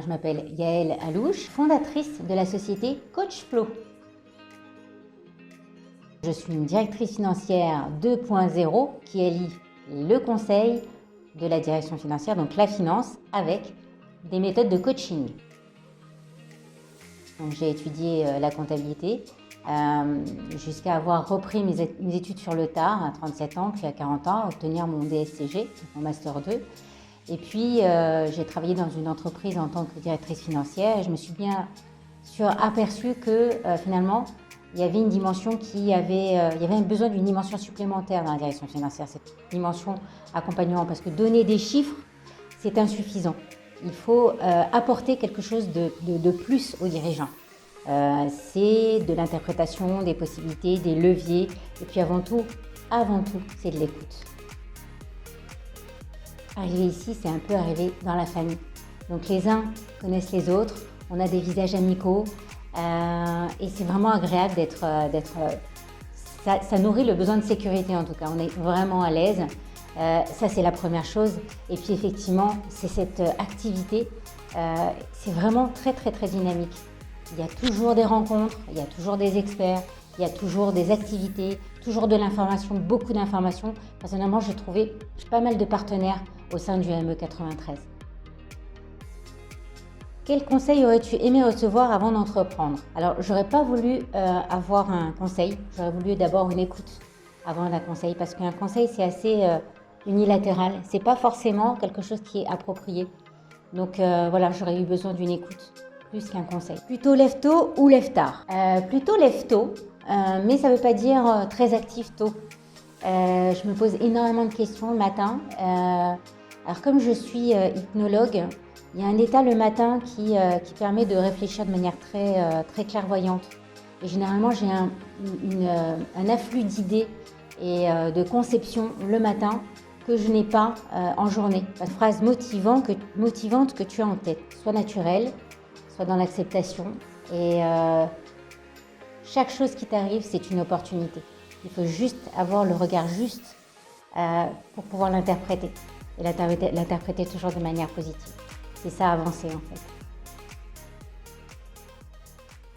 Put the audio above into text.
Je m'appelle Yaël Alouche, fondatrice de la société Coach Flow. Je suis une directrice financière 2.0 qui allie le conseil de la direction financière, donc la finance, avec des méthodes de coaching. J'ai étudié la comptabilité jusqu'à avoir repris mes études sur le tard à 37 ans, puis à 40 ans, obtenir mon DSCG, mon Master 2. Et puis, j'ai travaillé dans une entreprise en tant que directrice financière et je me suis bien aperçue que finalement, il y avait une dimension il y avait besoin d'une dimension supplémentaire dans la direction financière, cette dimension accompagnement, parce que donner des chiffres, c'est insuffisant. Il faut apporter quelque chose de plus aux dirigeants. C'est de l'interprétation, des possibilités, des leviers, et puis avant tout, c'est de l'écoute. Arriver ici, c'est un peu arriver dans la famille. Donc les uns connaissent les autres, on a des visages amicaux et c'est vraiment agréable ça nourrit le besoin de sécurité en tout cas, on est vraiment à l'aise. Ça c'est la première chose. Et puis effectivement, c'est cette activité, c'est vraiment très dynamique. Il y a toujours des rencontres, il y a toujours des experts, il y a toujours des activités, toujours de l'information, beaucoup d'informations. Personnellement, j'ai trouvé pas mal de partenaires au sein du ME 93. Quel conseil aurais-tu aimé recevoir avant d'entreprendre? Alors, j'aurais pas voulu avoir un conseil, j'aurais voulu d'abord une écoute avant un conseil, parce qu'un conseil, c'est assez unilatéral, c'est pas forcément quelque chose qui est approprié. Donc voilà, j'aurais eu besoin d'une écoute plus qu'un conseil. Plutôt lève tôt ou lève tard? Plutôt lève tôt, mais ça ne veut pas dire très actif tôt. Je me pose énormément de questions le matin. Alors comme je suis hypnologue, il y a un état le matin qui permet de réfléchir de manière très clairvoyante. Et généralement, j'ai un afflux d'idées et de conceptions le matin que je n'ai pas en journée. Une phrase motivante que tu as en tête, soit naturelle, soit dans l'acceptation. Et chaque chose qui t'arrive, c'est une opportunité. Il faut juste avoir le regard juste pour pouvoir l'interpréter. Et l'interpréter toujours de manière positive. C'est ça, avancer en fait.